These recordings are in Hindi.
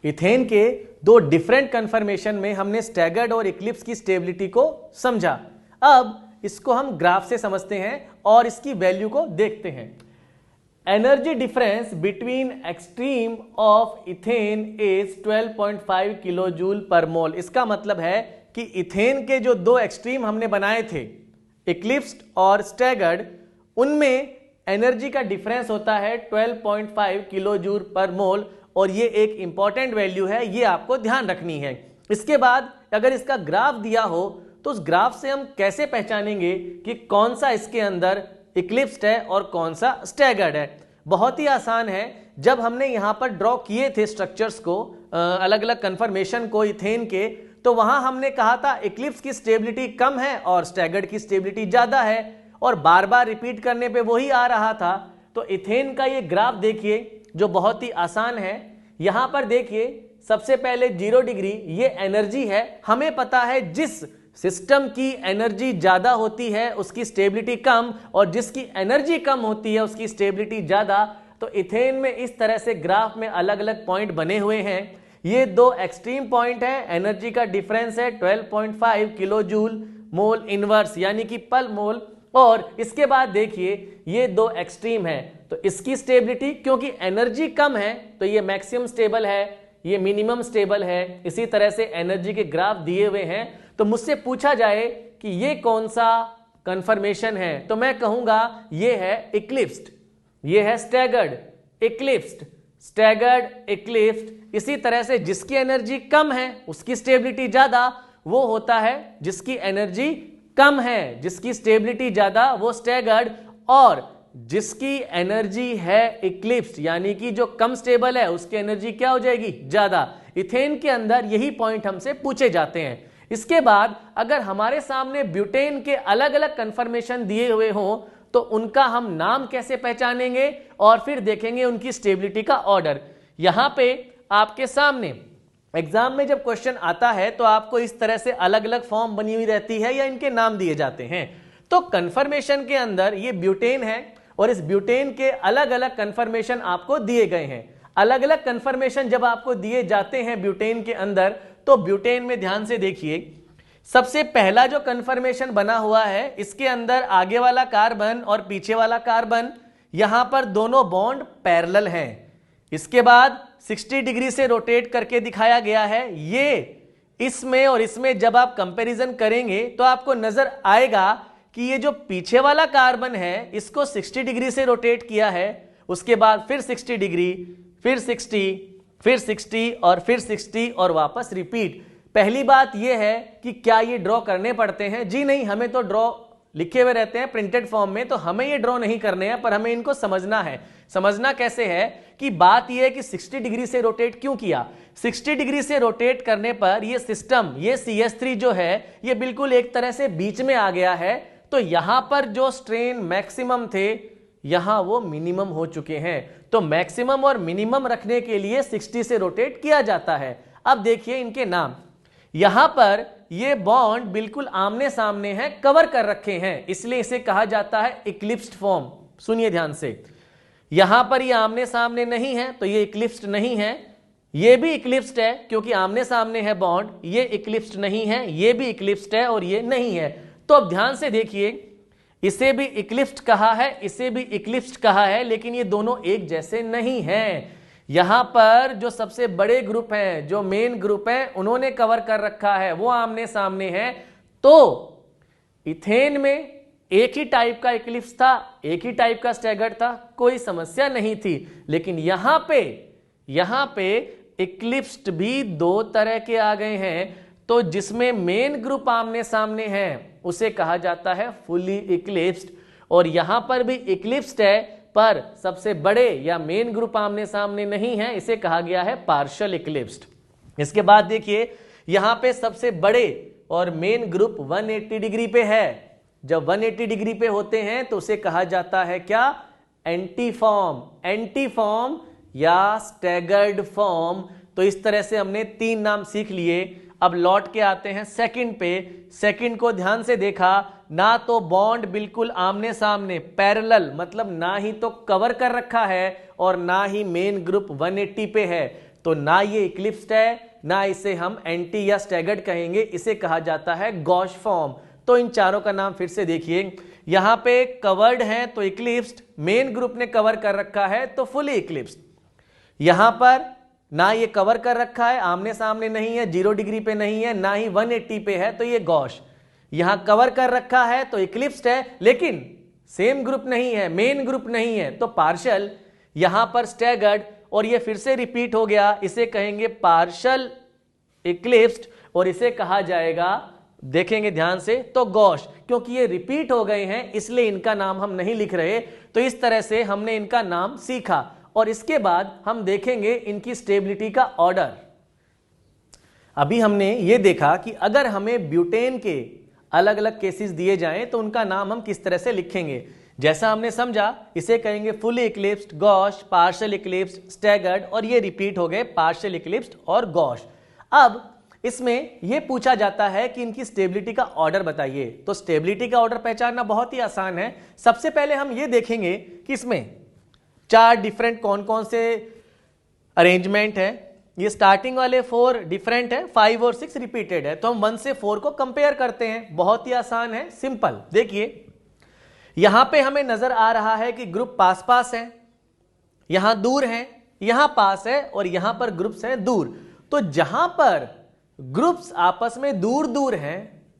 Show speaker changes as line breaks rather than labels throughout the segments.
इथेन के दो डिफरेंट कन्फर्मेशन में हमने स्टैगर्ड और इक्लिप्स की स्टेबिलिटी को समझा। अब इसको हम ग्राफ से समझते हैं और इसकी वैल्यू को देखते हैं। Energy difference between extreme of ethane is 12.5 kilo joule per mole. इसका मतलब है कि इथेन के जो दो एक्सट्रीम हमने बनाए थे, इक्लिप्स्ड और स्टैगर्ड, उनमें एनर्जी का डिफरेंस होता है 12.5 किलो जूल पर मोल, और ये एक इंपॉर्टेंट वैल्यू है, ये आपको ध्यान रखनी है। इसके बाद अगर इसका ग्राफ दिया हो तो उस ग्राफ से हम कैसे पहचानेंगे कि कौन सा इसके अंदर इक्लिप्स्ड है और कौन सा स्टैगर्ड है? बहुत ही आसान है। जब हमने यहां पर ड्रॉ किए थे स्ट्रक्चर्स को, अलग अलग कन्फर्मेशन को इथेन के, तो वहां हमने कहा था इक्लिप्स की स्टेबिलिटी कम है और स्टैगर्ड की स्टेबिलिटी ज्यादा है, और बार बार रिपीट करने पे वही आ रहा था। तो इथेन का ये ग्राफ देखिए जो बहुत ही आसान है। यहां पर देखिए सबसे पहले 0 डिग्री, ये एनर्जी है। हमें पता है जिस सिस्टम की एनर्जी ज्यादा होती है उसकी स्टेबिलिटी कम, और जिसकी एनर्जी कम होती है उसकी स्टेबिलिटी ज्यादा। तो इथेन में इस तरह से ग्राफ में अलग अलग पॉइंट बने हुए हैं। ये दो एक्सट्रीम पॉइंट है, एनर्जी का डिफरेंस है 12.5 किलो जूल मोल इनवर्स यानी कि पर मोल, और इसके बाद देखिए ये दो एक्सट्रीम है, तो इसकी स्टेबिलिटी, क्योंकि एनर्जी कम है तो ये मैक्सिमम स्टेबल है, ये मिनिमम स्टेबल है। इसी तरह से एनर्जी के ग्राफ दिए हुए हैं। तो मुझसे पूछा जाए कि ये कौन सा कन्फर्मेशन है, तो मैं कहूंगा ये है इक्लिप्स्ड, ये है स्टैगर्ड, इक्लिप्स्ड, स्टैगर्ड, इक्लिप्स्ड। इसी तरह से जिसकी एनर्जी कम है उसकी स्टेबिलिटी ज्यादा, वो होता है जिसकी एनर्जी कम है, जिसकी स्टेबिलिटी ज्यादा वो स्टैगर्ड, और जिसकी एनर्जी है इक्लिप्स्ड यानी कि जो कम स्टेबल है उसकी एनर्जी क्या हो जाएगी? ज्यादा। इथेन के अंदर यही पॉइंट हमसे पूछे जाते हैं। इसके बाद अगर हमारे सामने ब्यूटेन के अलग अलग कन्फर्मेशन दिए हुए हों तो उनका हम नाम कैसे पहचानेंगे और फिर देखेंगे उनकी स्टेबिलिटी का ऑर्डर। यहां पे आपके सामने एग्जाम में जब क्वेश्चन आता है तो आपको इस तरह से अलग अलग फॉर्म बनी हुई रहती है या इनके नाम दिए जाते हैं। तो कन्फर्मेशन के अंदर ये ब्यूटेन है और इस ब्यूटेन के अलग अलग कन्फर्मेशन आपको दिए गए हैं। अलग अलग कन्फर्मेशन जब आपको दिए जाते हैं ब्यूटेन के अंदर, तो ब्यूटेन में ध्यान से देखिए, सबसे पहला जो कन्फर्मेशन बना हुआ है इसके अंदर आगे वाला कार्बन और पीछे वाला कार्बन, यहां पर दोनों बॉन्ड पैरेलल हैं। इसके बाद 60 डिग्री से रोटेट करके दिखाया गया है। ये इसमें और इसमें जब आप कंपैरिजन करेंगे तो आपको नजर आएगा कि ये जो पीछे वाला कार्बन है इसको 60 डिग्री से रोटेट किया है, उसके बाद फिर 60 डिग्री, फिर 60, फिर 60 और फिर 60 और वापस रिपीट। पहली बात यह है कि क्या ये ड्रॉ करने पड़ते हैं? जी नहीं, हमें तो ड्रॉ लिखे हुए रहते हैं प्रिंटेड फॉर्म में, तो हमें ये ड्रॉ नहीं करने हैं, पर हमें इनको समझना है। समझना कैसे है कि बात यह है कि 60 डिग्री से रोटेट क्यों किया। 60 डिग्री से रोटेट करने पर ये सिस्टम, ये CH3 जो है ये बिल्कुल एक तरह से बीच में आ गया है। तो यहां पर जो स्ट्रेन मैक्सिमम थे यहां वो मिनिमम हो चुके हैं। तो मैक्सिमम और मिनिमम रखने के लिए 60 से रोटेट किया जाता है। अब देखिए इनके नाम, यहां पर ये बॉन्ड बिल्कुल आमने सामने हैं, कवर कर रखे हैं, इसलिए इसे कहा जाता है इक्लिप्स्ड फॉर्म। सुनिए ध्यान से, यहां पर ये आमने सामने नहीं है तो ये इक्लिप्स्ड नहीं है, ये भी इक्लिप्स्ड है क्योंकि आमने सामने है बॉन्ड, ये इक्लिप्स्ड नहीं है, ये भी इक्लिप्स्ड है और ये नहीं है। तो अब ध्यान से देखिए, इसे भी इक्लिप्स्ड कहा है, इसे भी इक्लिप्स्ड कहा है, लेकिन ये दोनों एक जैसे नहीं हैं। यहां पर जो सबसे बड़े ग्रुप हैं, जो मेन ग्रुप हैं, उन्होंने कवर कर रखा है, वो आमने सामने है। तो इथेन में एक ही टाइप का इक्लिप्स था, एक ही टाइप का स्टैगर्ड था, कोई समस्या नहीं थी। लेकिन यहां पे इक्लिप्स्ड भी दो तरह के आ गए हैं। तो जिसमें मेन ग्रुप आमने सामने है उसे कहा जाता है फुली इक्लिप्स्ड, और यहां पर भी इक्लिप्स्ड है पर सबसे बड़े या मेन ग्रुप आमने सामने नहीं है, इसे कहा गया है पार्शियल इक्लिप्स्ड। इसके बाद देखिए यहां पे सबसे बड़े और मेन ग्रुप 180 डिग्री पे है। जब 180 डिग्री पे होते हैं तो उसे कहा जाता है क्या? एंटीफॉर्म, एंटीफॉर्म या स्टैगर्ड फॉर्म। तो इस तरह से हमने 3 नाम सीख लिए। अब लौट के आते हैं सेकंड पे। सेकंड को ध्यान से देखा, ना तो बॉन्ड बिल्कुल आमने सामने पैरेलल, मतलब ना ही तो कवर कर रखा है और ना ही मेन ग्रुप 180 पे है। तो ना ये इक्लिप्स्ड है, ना इसे हम एंटी या स्टैगर्ड कहेंगे, इसे कहा जाता है गॉश फॉर्म। तो इन चारों का नाम फिर से देखिए, यहां पे कवर्ड है तो इक्लिप्स्ड, मेन ग्रुप ने कवर कर रखा है तो फुली इक्लिप्स्ड। यहां पर ना ये कवर कर रखा है, आमने सामने नहीं है, 0 डिग्री पे नहीं है, ना ही 180 पे है, तो ये गॉश। यहां कवर कर रखा है तो इक्लिप्स्ड है, लेकिन सेम ग्रुप नहीं है, मेन ग्रुप नहीं है, तो पार्शियल। यहां पर स्टैगर्ड, और ये फिर से रिपीट हो गया, इसे कहेंगे पार्शियल इक्लिप्स्ड, और इसे कहा जाएगा, देखेंगे ध्यान से, तो गॉश। क्योंकि ये रिपीट हो गए हैं इसलिए इनका नाम हम नहीं लिख रहे। तो इस तरह से हमने इनका नाम सीखा, और इसके बाद हम देखेंगे इनकी स्टेबिलिटी का ऑर्डर। अभी हमने ये देखा कि अगर हमें ब्यूटेन के अलग अलग केसेस दिए जाएं तो उनका नाम हम किस तरह से लिखेंगे। जैसा हमने समझा, इसे कहेंगे fully eclipsed, gosh, partial eclipsed, staggered, और ये रिपीट हो गए पार्शियल इक्लिप्स्ड और गॉश। अब इसमें यह पूछा जाता है कि इनकी स्टेबिलिटी का ऑर्डर बताइए। तो स्टेबिलिटी का ऑर्डर पहचानना बहुत ही आसान है। सबसे पहले हम ये देखेंगे कि इसमें 4 डिफरेंट कौन कौन से अरेंजमेंट है। ये स्टार्टिंग वाले 4 डिफरेंट है, 5 और 6 रिपीटेड है। तो हम 1 से 4 को कंपेयर करते हैं, बहुत ही आसान है, सिंपल। देखिए यहां पे हमें नजर आ रहा है कि ग्रुप पास पास है, यहां दूर है, यहां पास है, और यहां पर ग्रुप्स हैं दूर। तो जहां पर ग्रुप्स आपस में दूर दूर हैं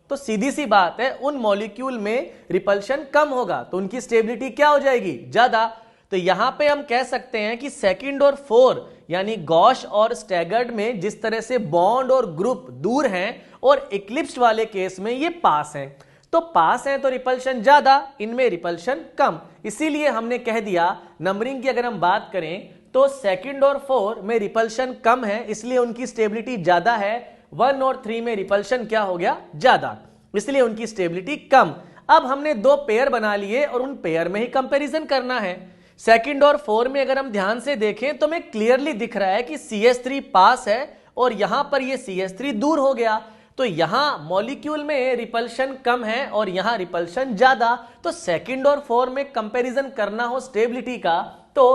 तो सीधी सी बात है उन मॉलिक्यूल में रिपल्शन कम होगा, तो उनकी स्टेबिलिटी क्या हो जाएगी, ज्यादा। तो यहां पे हम कह सकते हैं कि सेकंड और 4 यानी गॉश और स्टैगर्ड में जिस तरह से बॉन्ड और ग्रुप दूर हैं और इक्लिप्स्ड वाले केस में ये पास हैं। तो पास है तो रिपल्शन ज्यादा, इनमें रिपल्शन कम। इसीलिए हमने कह दिया, नंबरिंग की अगर हम बात करें तो सेकंड और 4 में रिपल्शन कम है, इसलिए उनकी स्टेबिलिटी ज्यादा है। 1 और 3 में रिपल्शन क्या हो गया, ज्यादा, इसलिए उनकी स्टेबिलिटी कम। अब हमने 2 पेयर बना लिए और उन पेयर में ही कंपैरिजन करना है। सेकंड और 4 में अगर हम ध्यान से देखें तो हमें क्लियरली दिख रहा है कि CH3 पास है और यहां पर ये CH3 दूर हो गया। तो यहां मॉलिक्यूल में रिपल्शन कम है और यहां रिपल्शन ज्यादा। तो सेकंड और 4 में कंपैरिजन करना हो स्टेबिलिटी का तो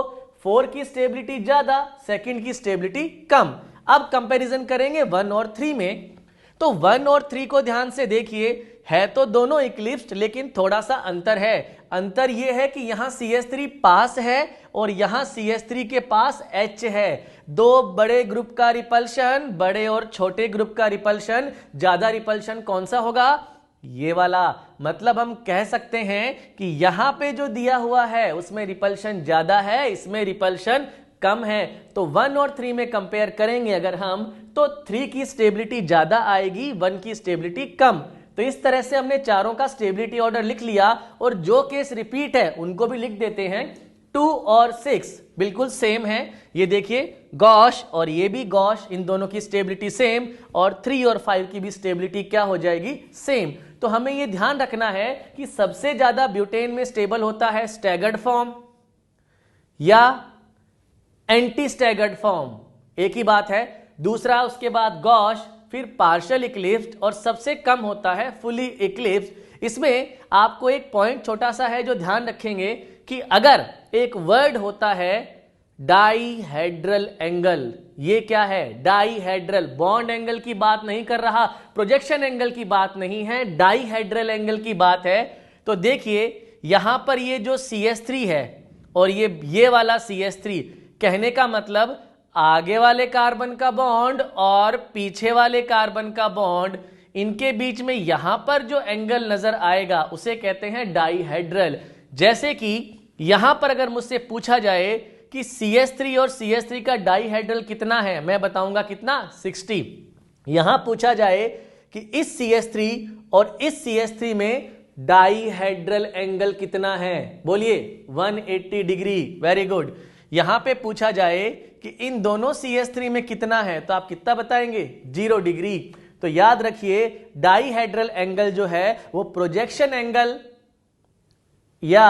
4 की स्टेबिलिटी ज्यादा, सेकंड की स्टेबिलिटी कम। अब कंपैरिजन करेंगे 1 और 3 में। तो 1 और 3 को ध्यान से देखिए, है तो दोनों इक्लिप्स्ड लेकिन थोड़ा सा अंतर है। अंतर यह है कि यहां CH3 पास है और यहां CH3 के पास H है। 2 बड़े ग्रुप का रिपल्शन, बड़े और छोटे ग्रुप का रिपल्शन, ज्यादा रिपल्शन कौन सा होगा, ये वाला। मतलब हम कह सकते हैं कि यहां पे जो दिया हुआ है उसमें रिपल्शन ज्यादा है, इसमें रिपल्शन कम है। तो 1 और 3 में कंपेयर करेंगे अगर हम, तो 3 की स्टेबिलिटी ज्यादा आएगी, 1 की स्टेबिलिटी कम। तो इस तरह से हमने चारों का स्टेबिलिटी ऑर्डर लिख लिया, और जो केस रिपीट है उनको भी लिख देते हैं। 2 और 6 बिल्कुल सेम है, ये देखिए गॉश और ये भी गॉश, इन दोनों की स्टेबिलिटी सेम, और 3 और 5 की भी स्टेबिलिटी क्या हो जाएगी, सेम। तो हमें ये ध्यान रखना है कि सबसे ज्यादा ब्यूटेन में स्टेबल होता है स्टैगर्ड फॉर्म या एंटी स्टैगर्ड फॉर्म, एक ही बात है। दूसरा उसके बाद गॉश, फिर पार्शियल इक्लिप्स्ड, और सबसे कम होता है फुली इक्लिप्स्ड। इसमें आपको एक पॉइंट छोटा सा है जो ध्यान रखेंगे कि अगर एक वर्ड होता है डाईहेड्रल एंगल, ये क्या है, डाईहेड्रल, बॉन्ड एंगल की बात नहीं कर रहा, प्रोजेक्शन एंगल की बात नहीं है, डाईहेड्रल एंगल की बात है। तो देखिए यहां पर ये जो CH3 है और ये वाला CH3, कहने का मतलब आगे वाले कार्बन का बॉन्ड और पीछे वाले कार्बन का बॉन्ड, इनके बीच में यहां पर जो एंगल नजर आएगा उसे कहते हैं डाईहेड्रल। जैसे कि यहां पर अगर मुझसे पूछा जाए कि CH3 और CH3 का डाईहेड्रल कितना है, मैं बताऊंगा कितना, 60। यहां पूछा जाए कि इस CH3 और इस CH3 में डाईहेड्रल एंगल कितना है, बोलिए 180 डिग्री, वेरी गुड। यहां पे पूछा जाए कि इन दोनों CH3 में कितना है, तो आप कितना बताएंगे, 0 डिग्री। तो याद रखिए डाईहेड्रल एंगल जो है वो प्रोजेक्शन एंगल या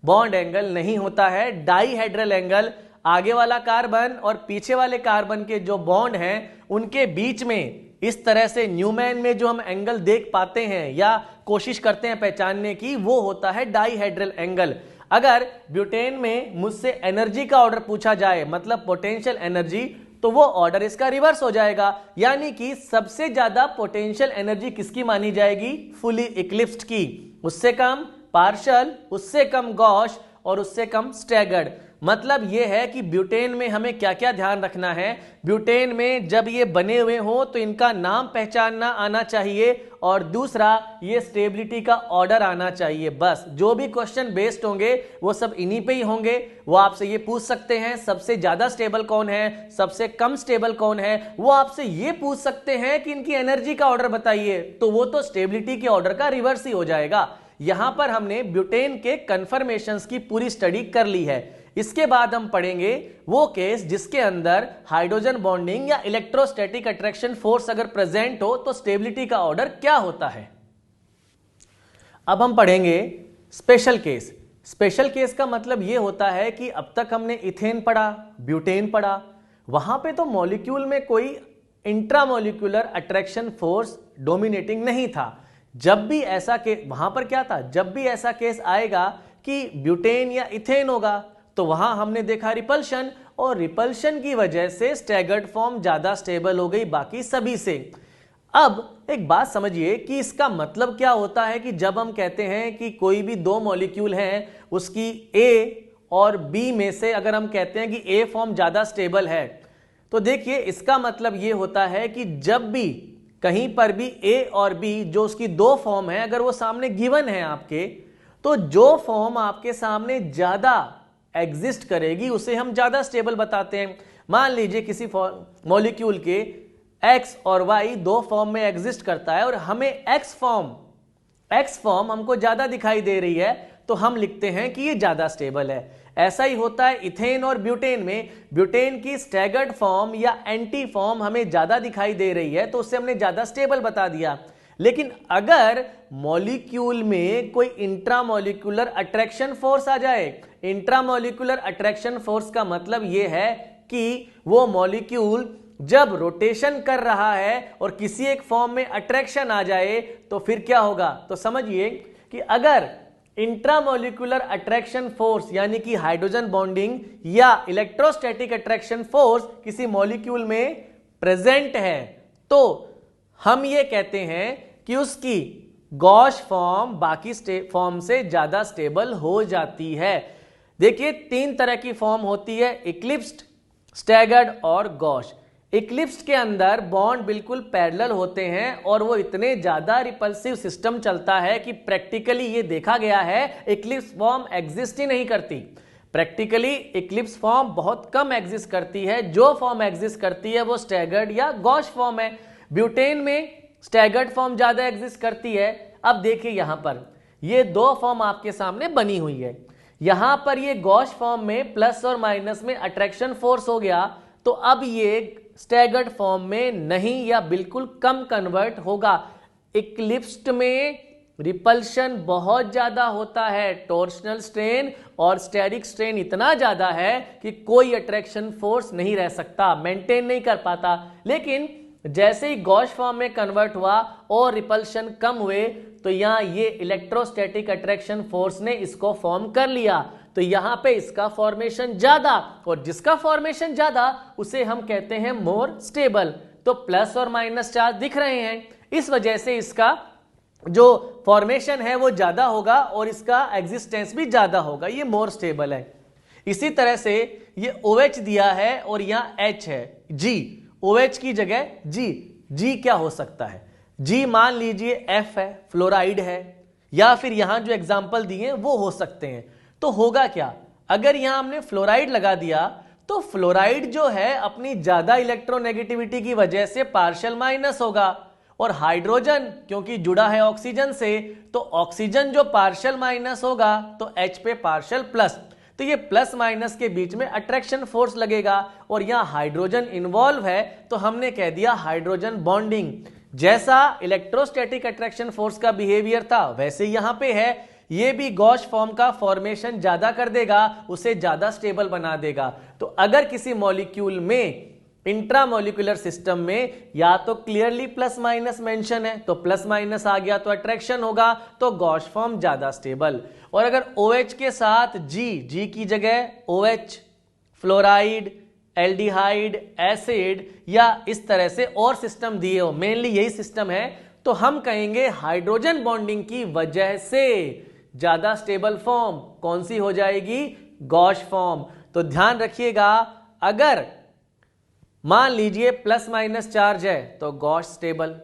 बॉन्ड एंगल नहीं होता है। डाईहेड्रल एंगल आगे वाला कार्बन और पीछे वाले कार्बन के जो बॉन्ड हैं उनके बीच में इस तरह से न्यूमैन में जो हम एंगल देख पाते हैं या कोशिश करते हैं पहचानने की, वो होता है डाईहेड्रल एंगल। अगर ब्यूटेन में मुझसे एनर्जी का ऑर्डर पूछा जाए, मतलब पोटेंशियल एनर्जी, तो वो ऑर्डर इसका रिवर्स हो जाएगा, यानी कि सबसे ज्यादा पोटेंशियल एनर्जी किसकी मानी जाएगी? फुली इक्लिप्स्ड की। उससे कम पार्शियल, उससे कम गॉश और उससे कम स्टैगर्ड। मतलब यह है कि ब्यूटेन में हमें क्या क्या ध्यान रखना है। ब्यूटेन में जब ये बने हुए हो तो इनका नाम पहचानना आना चाहिए, और दूसरा ये स्टेबिलिटी का ऑर्डर आना चाहिए। बस जो भी क्वेश्चन बेस्ड होंगे वो सब इन्हीं पे ही होंगे। वो आपसे ये पूछ सकते हैं सबसे ज्यादा स्टेबल कौन है, सबसे कम स्टेबल कौन है। वो आपसे ये पूछ सकते हैं कि इनकी एनर्जी का ऑर्डर बताइए, तो वो तो स्टेबिलिटी के ऑर्डर का रिवर्स ही हो जाएगा। यहां पर हमने ब्यूटेन के कन्फर्मेशंस की पूरी स्टडी कर ली है। इसके बाद हम पढ़ेंगे वो केस जिसके अंदर हाइड्रोजन बॉन्डिंग या इलेक्ट्रोस्टैटिक अट्रैक्शन फोर्स अगर प्रेजेंट हो तो स्टेबिलिटी का ऑर्डर क्या होता है। अब हम पढ़ेंगे स्पेशल केस। स्पेशल केस का मतलब यह होता है कि अब तक हमने इथेन पढ़ा, ब्यूटेन पढ़ा, वहां पे तो मॉलिक्यूल में कोई इंट्रामोलिकुलर अट्रैक्शन फोर्स डोमिनेटिंग नहीं था। जब भी ऐसा केस, वहां पर क्या था, जब भी ऐसा केस आएगा कि ब्यूटेन या इथेन होगा तो वहां हमने देखा रिपल्शन, और रिपल्शन की वजह से स्टैगर्ड फॉर्म ज्यादा स्टेबल हो गई बाकी सभी से। अब एक बात समझिए कि इसका मतलब क्या होता है कि जब हम कहते हैं कि कोई भी दो मॉलिक्यूल हैं, उसकी ए और बी में से अगर हम कहते हैं कि ए फॉर्म ज्यादा स्टेबल है, तो देखिए इसका मतलब यह होता है कि जब भी कहीं पर भी ए और बी जो उसकी दो फॉर्म है अगर वो सामने गिवन है आपके, तो जो फॉर्म आपके सामने ज्यादा एग्जिस्ट करेगी उसे हम ज्यादा स्टेबल बताते हैं। मान लीजिए किसी मॉलिक्यूल के एक्स और वाई दो फॉर्म में एग्जिस्ट करता है और हमें एक्स फॉर्म हमको ज्यादा दिखाई दे रही है, तो हम लिखते हैं कि ये ज्यादा स्टेबल है। ऐसा ही होता है इथेन और ब्यूटेन में। ब्यूटेन की स्टैगर्ड फॉर्म या एंटी फॉर्म हमें ज्यादा दिखाई दे रही है तो उससे हमने ज्यादा स्टेबल बता दिया। लेकिन अगर मॉलिक्यूल में कोई इंट्रामोलिकुलर अट्रैक्शन फोर्स आ जाए, इंट्रामोलिकुलर अट्रैक्शन फोर्स का मतलब यह है कि वो मॉलिक्यूल जब रोटेशन कर रहा है और किसी एक फॉर्म में अट्रैक्शन आ जाए तो फिर क्या होगा। तो समझिए कि अगर इंट्रामोलिकुलर अट्रैक्शन फोर्स यानी कि हाइड्रोजन बॉन्डिंग या इलेक्ट्रोस्टैटिक अट्रैक्शन फोर्स किसी मॉलिक्यूल में प्रेजेंट है, तो हम ये कहते हैं कि उसकी गॉश फॉर्म बाकी फॉर्म से ज्यादा स्टेबल हो जाती है। देखिए तीन तरह की फॉर्म होती है, इक्लिप्स्ड, स्टैगर्ड और गॉश। इक्लिप्स्ड के अंदर बॉन्ड बिल्कुल पैरेलल होते हैं और वो इतने ज्यादा रिपल्सिव सिस्टम चलता है कि प्रैक्टिकली ये देखा गया है इक्लिप्स फॉर्म एग्जिस्ट ही नहीं करती। प्रैक्टिकली इक्लिप्स फॉर्म बहुत कम एग्जिस्ट करती है। जो फॉर्म एग्जिस्ट करती है वो स्टैगर्ड या गॉश फॉर्म है। ब्यूटेन में स्टैगर्ड फॉर्म ज्यादा एग्जिस्ट करती है। अब देखिए यहां पर ये दो फॉर्म आपके सामने बनी हुई है। यहां पर ये गॉश फॉर्म में प्लस और माइनस में अट्रैक्शन फोर्स हो गया, तो अब ये स्टैगर्ड फॉर्म में नहीं या बिल्कुल कम कन्वर्ट होगा। इक्लिप्स्ड में रिपल्शन बहुत ज्यादा होता है, टॉर्शनल स्ट्रेन और स्टेरिक स्ट्रेन इतना ज्यादा है कि कोई अट्रैक्शन फोर्स नहीं रह सकता, मेंटेन नहीं कर पाता। लेकिन जैसे ही गॉश फॉर्म में कन्वर्ट हुआ और रिपल्शन कम हुए तो यहां ये इलेक्ट्रोस्टैटिक अट्रैक्शन फोर्स ने इसको फॉर्म कर लिया, तो यहां पे इसका फॉर्मेशन ज्यादा, और जिसका फॉर्मेशन ज्यादा उसे हम कहते हैं मोर स्टेबल। तो प्लस और माइनस चार्ज दिख रहे हैं, इस वजह से इसका जो फॉर्मेशन है वो ज्यादा होगा और इसका एग्जिस्टेंस भी ज्यादा होगा, ये मोर स्टेबल है। इसी तरह से ये OH दिया है और यहां H है, G, OH की जगह G क्या हो सकता है? G मान लीजिए F है, फ्लोराइड है, या फिर यहां जो एग्जाम्पल दिए वो हो सकते हैं। तो होगा क्या, अगर यहां हमने फ्लोराइड लगा दिया तो फ्लोराइड जो है अपनी ज्यादा इलेक्ट्रोनेगेटिविटी की वजह से पार्शियल माइनस होगा, और हाइड्रोजन क्योंकि जुड़ा है ऑक्सीजन से तो ऑक्सीजन जो पार्शियल माइनस होगा तो H पे पार्शियल प्लस, तो ये प्लस माइनस के बीच में अट्रैक्शन फोर्स लगेगा और यहां हाइड्रोजन इन्वॉल्व है तो हमने कह दिया हाइड्रोजन बॉन्डिंग। जैसा इलेक्ट्रोस्टैटिक अट्रैक्शन फोर्स का बिहेवियर था वैसे यहां पे है, ये भी गॉश फॉर्म का फॉर्मेशन ज्यादा कर देगा, उसे ज्यादा स्टेबल बना देगा। तो अगर किसी मॉलिक्यूल में इंट्रामोलिकुलर सिस्टम में या तो क्लियरली प्लस माइनस मेंशन है तो प्लस माइनस आ गया तो अट्रैक्शन होगा, तो गॉश फॉर्म ज्यादा स्टेबल। और अगर OH के साथ G की जगह OH, फ्लोराइड, एल्डिहाइड, एसिड या इस तरह से और सिस्टम दिए हो, मेनली यही सिस्टम है, तो हम कहेंगे हाइड्रोजन बॉन्डिंग की वजह से ज्यादा स्टेबल फॉर्म कौन सी हो जाएगी? Gosh form. तो ध्यान रखिएगा, अगर मान लीजिए प्लस माइनस चार्ज है तो गॉश स्टेबल।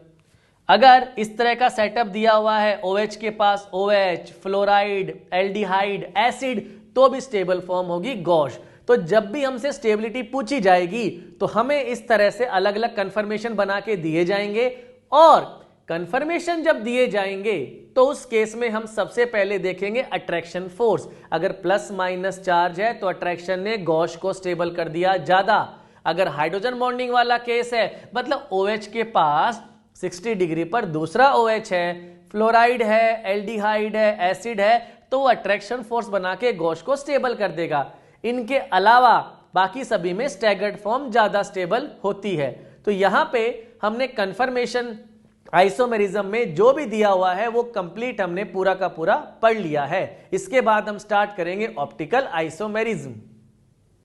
अगर इस तरह का सेटअप दिया हुआ है, OH के पास OH, फ्लोराइड, एल्डिहाइड, एसिड, तो भी स्टेबल फॉर्म होगी गॉश। तो जब भी हमसे स्टेबिलिटी पूछी जाएगी तो हमें इस तरह से अलग अलग कंफर्मेशन बना के दिए जाएंगे, और कंफर्मेशन जब दिए जाएंगे तो उस केस में हम सबसे पहले देखेंगे अट्रैक्शन फोर्स। अगर प्लस माइनस चार्ज है तो अट्रैक्शन ने गॉश को स्टेबल कर दिया ज्यादा। अगर हाइड्रोजन बॉन्डिंग वाला केस है, मतलब OH के पास 60 डिग्री पर दूसरा OH है, फ्लोराइड है, एल्डिहाइड है, एसिड है, तो वो अट्रैक्शन फोर्स बना के गॉश को स्टेबल कर देगा। इनके अलावा बाकी सभी में स्टैगर्ड फॉर्म ज्यादा स्टेबल होती है। तो यहां पे हमने कंफर्मेशन आइसोमेरिज्म में जो भी दिया हुआ है वो कंप्लीट हमने पूरा का पूरा पढ़ लिया है। इसके बाद हम स्टार्ट करेंगे ऑप्टिकल आइसोमेरिज्म।